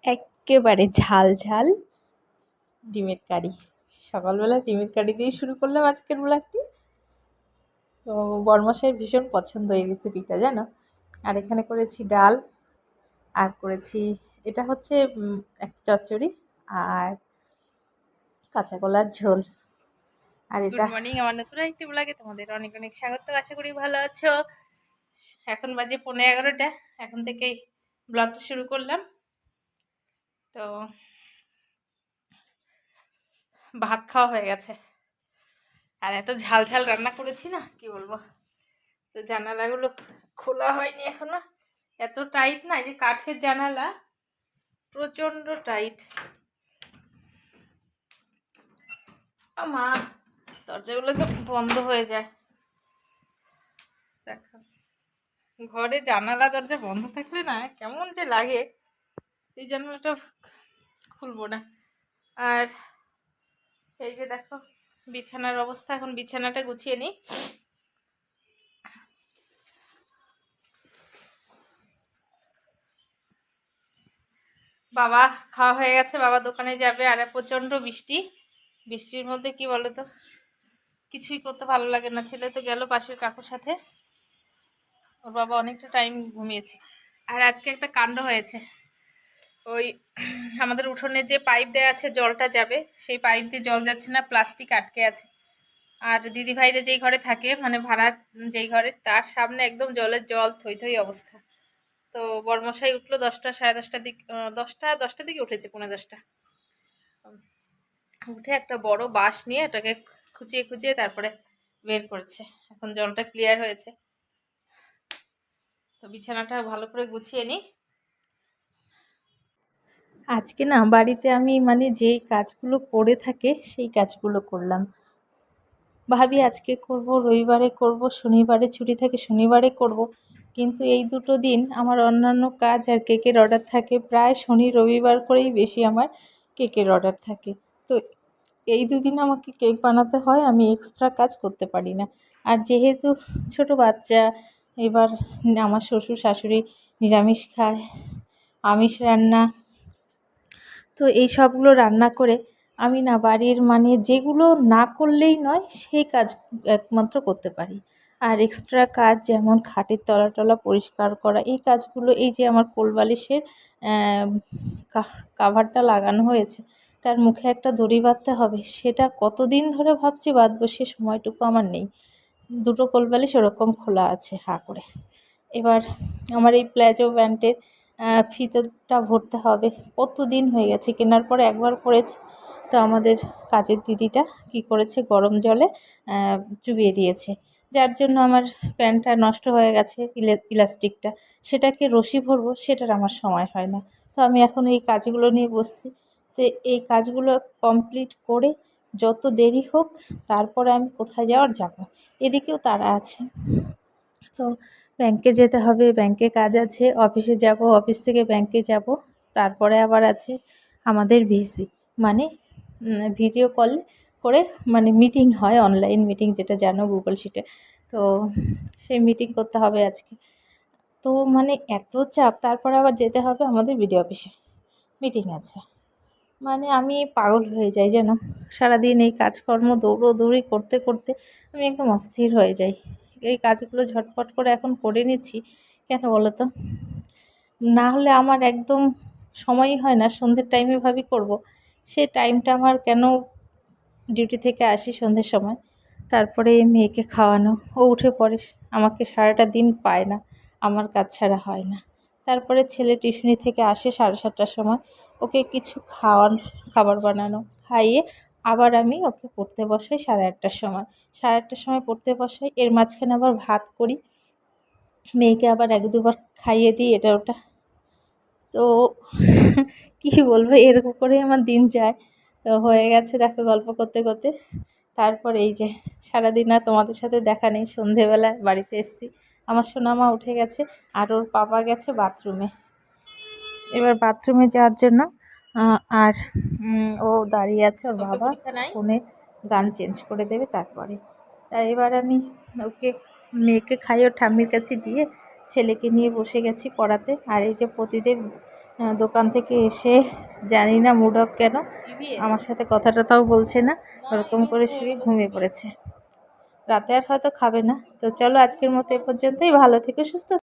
এক্কেবারে ঝাল ঝাল ডিমের কারি। সকালবেলা ডিমের কারি দিয়ে শুরু করলাম আজকের ব্লগটি। তো বরমশাইয়ের ভীষণ পছন্দ এই রেসিপিটা, জানো। আর এখানে করেছি ডাল, আর করেছি এটা হচ্ছে এক চচ্চড়ি, আর কাঁচা কলার ঝোল। আর এটা গুড মর্নিং, আমার নতুন একটি ব্লগে তোমাদের অনেক অনেক স্বাগত। আশা করি ভালো আছো। এখন বাজে 11:15, এখন থেকেই ব্লগটা শুরু করলাম। তো ভাত খাওয়া হয়ে গেছে, আর এত ঝাল ঝাল রান্না করেছি না, কি বলবো। তো জানালাগুলো খোলা হয়নি এখনো, এত টাইট না, এই যে কাঠের জানালা, প্রচন্ড টাইট। মা, দরজাগুলো তো বন্ধ হয়ে যায়। দেখো, ঘরে জানালা দরজা বন্ধ থাকলে না কেমন যে লাগে। এই জানালাটা খুলবো না। আর এই যে দেখো বিছানার অবস্থা, এখন বিছানাটা গুছিয়ে নিই। বাবা খাওয়া হয়ে গেছে, বাবা দোকানে যাবে। আর প্রচন্ড বৃষ্টি, বৃষ্টির মধ্যে কি বলো তো, কিছুই করতে ভালো লাগে না। ছেলে তো গেল পাশের কাকুর সাথে, ওর বাবা অনেকটা টাইম ঘুমিয়েছে। আর আজকে একটা কাণ্ড হয়েছে, ওই আমাদের উঠোনে যে পাইপ দেওয়া আছে জলটা যাবে, সেই পাইপ দিয়ে জল যাচ্ছে না, প্লাস্টিক আটকে আছে। আর দিদিভাইরা যেই ঘরে থাকে, মানে ভাড়ার যেই ঘরে, তার সামনে একদম জলের জল, থই থই অবস্থা। তো বর্মশাই উঠলো 10টা, সাড়ে 10টার দিক, 10টার দিকে উঠেছে, 10:45। উঠে একটা বড় বাঁশ নিয়ে এটাকে খুঁচিয়ে খুঁচিয়ে তারপরে বের করেছে। এখন জলটা ক্লিয়ার হয়েছে। তো বিছানাটা ভালো করে গুছিয়ে নিই। আজকে না বাড়িতে আমি মানে যেই কাজগুলো পড়ে থাকে সেই কাজগুলো করলাম। ভাবি আজকে করব, রবিবারে করব, শনিবারে ছুটি থাকে শনিবারে করব, কিন্তু এই দুটো দিন আমার অন্যান্য কাজ আর কেকের অর্ডার থাকে। প্রায় শনি রবিবার করেই বেশি আমার কেকের অর্ডার থাকে। তো এই দুদিন আমাকে কেক বানাতে হয়, আমি এক্সট্রা কাজ করতে পারি না। আর যেহেতু ছোট বাচ্চা, এবার আমার শ্বশুর শাশুড়ি নিরামিষ খায়, আমিষ রান্না, তো এই সবগুলো রান্না করে আমি না বাড়ির মানে যেগুলো না করলেই নয় সেই কাজ একমাত্র করতে পারি। আর এক্সট্রা কাজ যেমন খাটের তলা টলা পরিষ্কার করা, এই কাজগুলো, এই যে আমার কোলবালিশের কাভারটা লাগানো হয়েছে, তার মুখে একটা দড়ি বাঁধতে হবে, সেটা কতদিন ধরে ভাবছি বাঁধবো, সে সময়টুকু আমার নেই। দুটো কোলবালিশ ওরকম খোলা আছে হাঁ করে। এবার আমার এই প্লাজো প্যান্টের ফিতেটা ভরতে হবে, কতদিন হয়ে গেছে, কেনার পরে একবার পরেছি। তো আমাদের কাজের দিদিটা কি করেছে, গরম জলে চুবিয়ে দিয়েছে, যার জন্য আমার প্যান্টটা নষ্ট হয়ে গেছে, ইলাস্টিকটা। সেটাকে রশি ভরবো, সেটার আমার সময় হয় না। তো আমি এখন এই কাজগুলো নিয়ে বসছি। তো এই কাজগুলো কমপ্লিট করে যত দেরি হোক, তারপরে আমি কোথায় যাওয়ার যাবো। এদিকেও তারা আছে। তো ব্যাংকে যেতে হবে, ব্যাংকে কাজ আছে, অফিসে যাব, অফিস থেকে ব্যাংকে যাব। তারপরে আবার আছে আমাদের ভিসি, মানে ভিডিও কল করে মানে মিটিং হয়, অনলাইন মিটিং, যেটা জানো গুগল শিটে। তো সেই মিটিং করতে হবে আজকে। তো মানে এত চাপ, তারপরে আবার যেতে হবে আমাদের বিডিও অফিসে, মিটিং আছে। মানে আমি পাগল হয়ে যাই যেন, সারাদিন এই কাজকর্ম দৌড়োদৌড়ি করতে করতে আমি একদম অস্থির হয়ে যাই। এই কাজগুলো ঝটপট করে এখন করে নিচ্ছি, কেন বলো তো, না হলে আমার একদম সময়ই হয় না। সন্ধ্যের টাইমে ভাবি করব, সে টাইমটা আমার কেন, ডিউটি থেকে আসি সন্ধ্যের সময়, তারপরে মেয়েকে খাওয়ানো, ও উঠে পড়ে, আমাকে সারাটা দিন পায় না, আমার কাজ ছাড়া হয় না। তারপরে ছেলে টিউশনি থেকে আসে 7:30টার সময়, ওকে কিছু খাবার বানানো, খাইয়ে আবার আমি ওকে পড়তে বসাই 8:30টার সময়। 8:30টার সময় পড়তে বসাই, এর মাঝখানে আবার ভাত করি, মেয়েকে আবার 1-2বার খাইয়ে দিই এটা ওটা। তো কী বলবো, এরকম করেই আমার দিন যায়। তো হয়ে গেছে দেখো গল্প করতে করতে। তারপর এই যে সারাদিন আর তোমাদের সাথে দেখা নেই, সন্ধেবেলায় বাড়িতে এসেছি। আমার সোনামা উঠে গেছে, আর ওর পাপা গেছে বাথরুমে। এবার বাথরুমে যাওয়ার জন্য আর ও দাঁড়িয়ে আছে, ওর বাবা ফোনে গান চেঞ্জ করে দেবে তারপরে। এবার আমি ওকে, মেয়েকে খাইয়ে ওর ঠাম্মির কাছে দিয়ে ছেলেকে নিয়ে বসে গেছি পড়াতে। আর এই যে প্রতিদেব দোকান থেকে এসে জানি না মুড অফ কেন আমার সাথে কথা টথাও বলছে না, ওরকম করে শুয়ে ঘুমিয়ে পড়েছে। রাতে আর হয়তো খাবে না। তো চলো আজকের মতো এ পর্যন্তই। ভালো থেকো, সুস্থ